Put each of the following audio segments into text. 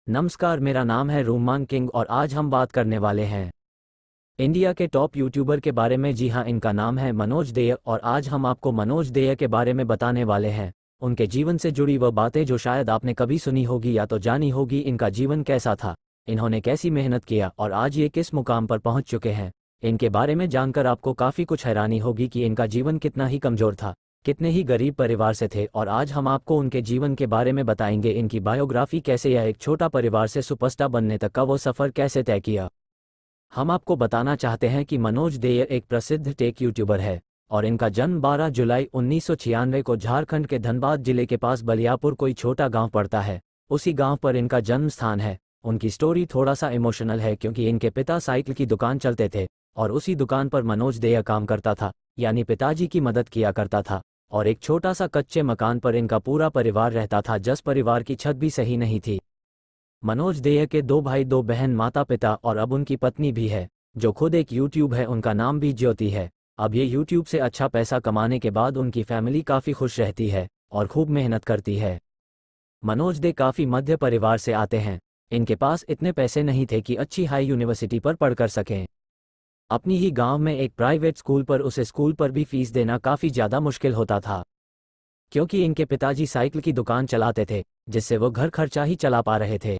नमस्कार, मेरा नाम है रूमान किंग और आज हम बात करने वाले हैं इंडिया के टॉप यूट्यूबर के बारे में। जी हाँ, इनका नाम है मनोज देय और आज हम आपको मनोज देय के बारे में बताने वाले हैं। उनके जीवन से जुड़ी वह बातें जो शायद आपने कभी सुनी होगी या तो जानी होगी। इनका जीवन कैसा था, इन्होंने कैसी मेहनत किया और आज ये किस मुकाम पर पहुंच चुके हैं। इनके बारे में जानकर आपको काफ़ी कुछ हैरानी होगी कि इनका जीवन कितना ही कमज़ोर था, कितने ही गरीब परिवार से थे। और आज हम आपको उनके जीवन के बारे में बताएंगे, इनकी बायोग्राफी कैसे या एक छोटा परिवार से सुपरस्टार बनने तक का वो सफ़र कैसे तय किया। हम आपको बताना चाहते हैं कि मनोज देय एक प्रसिद्ध टेक यूट्यूबर है और इनका जन्म 12 जुलाई 1996 को झारखंड के धनबाद जिले के पास बलियापुर कोई छोटा गांव पड़ता है, उसी गांव पर इनका जन्म स्थान है। उनकी स्टोरी थोड़ा सा इमोशनल है क्योंकि इनके पिता साइकिल की दुकान चलते थे और उसी दुकान पर मनोज देय काम करता था, यानी पिताजी की मदद किया करता था। और एक छोटा सा कच्चे मकान पर इनका पूरा परिवार रहता था, जिस परिवार की छत भी सही नहीं थी। मनोज देय के 2 भाई 2 बहन, माता पिता और अब उनकी पत्नी भी है जो खुद एक यूट्यूब है। उनका नाम भी ज्योति है। अब ये यूट्यूब से अच्छा पैसा कमाने के बाद उनकी फैमिली काफ़ी खुश रहती है और खूब मेहनत करती है। मनोज दे काफ़ी मध्य परिवार से आते हैं। इनके पास इतने पैसे नहीं थे कि अच्छी हाई यूनिवर्सिटी पर पढ़कर सकें। अपनी ही गांव में एक प्राइवेट स्कूल पर उसे स्कूल पर भी फीस देना काफ़ी ज़्यादा मुश्किल होता था क्योंकि इनके पिताजी साइकिल की दुकान चलाते थे जिससे वो घर खर्चा ही चला पा रहे थे।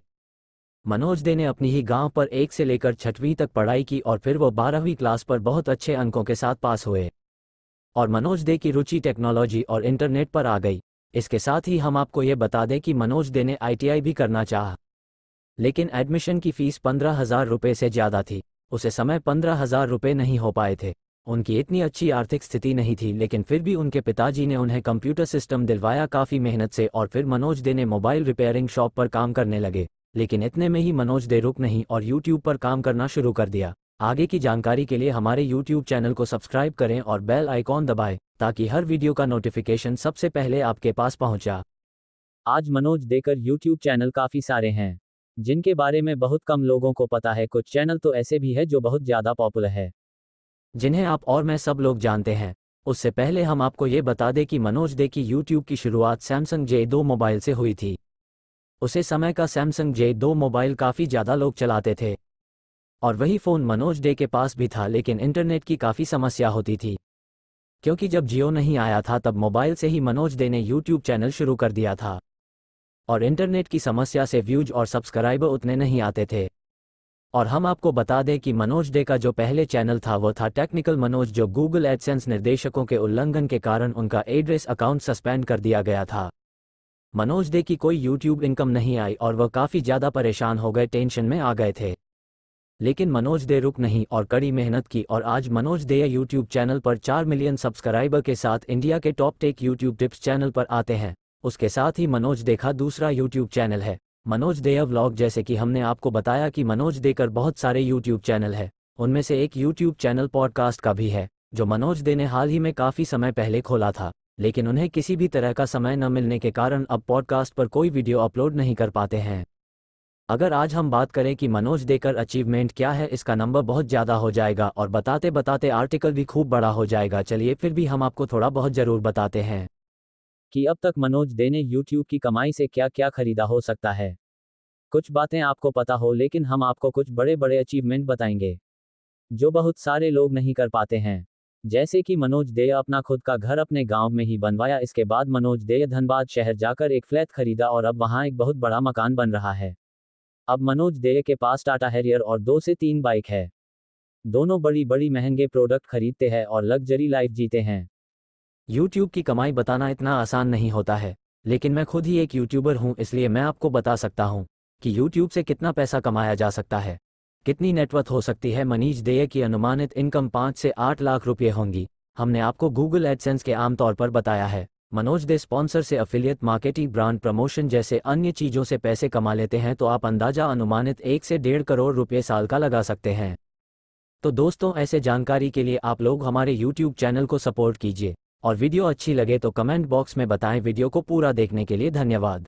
मनोज दे ने अपनी ही गांव पर 1 से लेकर 6वीं तक पढ़ाई की और फिर वो 12वीं क्लास पर बहुत अच्छे अंकों के साथ पास हुए और मनोज दे की रुचि टेक्नोलॉजी और इंटरनेट पर आ गई। इसके साथ ही हम आपको ये बता दें कि मनोज दे ने ITI भी करना चाहा, लेकिन एडमिशन की फ़ीस 15,000 रुपये से ज़्यादा थी। उसे समय 15,000 रुपये नहीं हो पाए थे। उनकी इतनी अच्छी आर्थिक स्थिति नहीं थी, लेकिन फिर भी उनके पिताजी ने उन्हें कंप्यूटर सिस्टम दिलवाया काफ़ी मेहनत से और फिर मनोज दे ने मोबाइल रिपेयरिंग शॉप पर काम करने लगे। लेकिन इतने में ही मनोज दे रुक नहीं और यूट्यूब पर काम करना शुरू कर दिया। आगे की जानकारी के लिए हमारे यूट्यूब चैनल को सब्सक्राइब करें और बेल आइकॉन दबाएं ताकि हर वीडियो का नोटिफिकेशन सबसे पहले आपके पास पहुंचा। आज मनोज देकर यूट्यूब चैनल काफ़ी सारे हैं जिनके बारे में बहुत कम लोगों को पता है। कुछ चैनल तो ऐसे भी है जो बहुत ज़्यादा पॉपुलर है, जिन्हें आप और मैं सब लोग जानते हैं। उससे पहले हम आपको ये बता दें कि मनोज दे की यूट्यूब की शुरुआत सैमसंग J2 मोबाइल से हुई थी। उसे समय का सैमसंग J2 मोबाइल काफ़ी ज़्यादा लोग चलाते थे और वही फ़ोन मनोज डे के पास भी था, लेकिन इंटरनेट की काफ़ी समस्या होती थी क्योंकि जब जियो नहीं आया था तब मोबाइल से ही मनोज डे ने यूट्यूब चैनल शुरू कर दिया था और इंटरनेट की समस्या से व्यूज और सब्सक्राइबर उतने नहीं आते थे। और हम आपको बता दें कि मनोज डे का जो पहले चैनल था वो था टेक्निकल मनोज, जो गूगल एडसेंस निर्देशकों के उल्लंघन के कारण उनका एड्रेस अकाउंट सस्पेंड कर दिया गया था। मनोज दे की कोई यूट्यूब इनकम नहीं आई और वह काफ़ी ज़्यादा परेशान हो गए, टेंशन में आ गए थे। लेकिन मनोज दे रुक नहीं और कड़ी मेहनत की और आज मनोज दे यूट्यूब चैनल पर 4 मिलियन सब्सक्राइबर के साथ इंडिया के top tech YouTube tips channel पर आते हैं। उसके साथ ही मनोज दे का दूसरा यूट्यूब चैनल है मनोज दे व्लॉग। जैसे कि हमने आपको बताया कि मनोज देकर बहुत सारे यूट्यूब चैनल है, उनमें से एक यूट्यूब चैनल पॉडकास्ट का भी है जो मनोज दे ने हाल ही में काफ़ी समय पहले खोला था, लेकिन उन्हें किसी भी तरह का समय न मिलने के कारण अब पॉडकास्ट पर कोई वीडियो अपलोड नहीं कर पाते हैं। अगर आज हम बात करें कि मनोज देकर अचीवमेंट क्या है, इसका नंबर बहुत ज़्यादा हो जाएगा और बताते बताते आर्टिकल भी खूब बड़ा हो जाएगा। चलिए फिर भी हम आपको थोड़ा बहुत ज़रूर बताते हैं कि अब तक मनोज दे ने यूट्यूब की कमाई से क्या क्या खरीदा हो सकता है। कुछ बातें आपको पता हो, लेकिन हम आपको कुछ बड़े बड़े अचीवमेंट बताएंगे जो बहुत सारे लोग नहीं कर पाते हैं। जैसे कि मनोज दे अपना खुद का घर अपने गांव में ही बनवाया। इसके बाद मनोज दे धनबाद शहर जाकर एक फ्लैट खरीदा और अब वहां एक बहुत बड़ा मकान बन रहा है। अब मनोज दे के पास टाटा हैरियर और 2 से 3 बाइक है। दोनों बड़ी बड़ी महंगे प्रोडक्ट खरीदते हैं और लग्जरी लाइफ जीते हैं। यूट्यूब की कमाई बताना इतना आसान नहीं होता है, लेकिन मैं खुद ही एक यूट्यूबर हूं, इसलिए मैं आपको बता सकता हूं कि यूट्यूब से कितना पैसा कमाया जा सकता है, कितनी नेटवर्थ हो सकती है। मनोज दे की अनुमानित इनकम 5 से 8 लाख रुपये होंगी। हमने आपको गूगल एडसेंस के आमतौर पर बताया है। मनोज दे स्पॉन्सर से एफिलिएट मार्केटिंग, ब्रांड प्रमोशन जैसे अन्य चीज़ों से पैसे कमा लेते हैं, तो आप अंदाजा अनुमानित 1 से 1.5 करोड़ रुपये साल का लगा सकते हैं। तो दोस्तों, ऐसे जानकारी के लिए आप लोग हमारे यूट्यूब चैनल को सपोर्ट कीजिए और वीडियो अच्छी लगे तो कमेंट बॉक्स में बताएं। वीडियो को पूरा देखने के लिए धन्यवाद।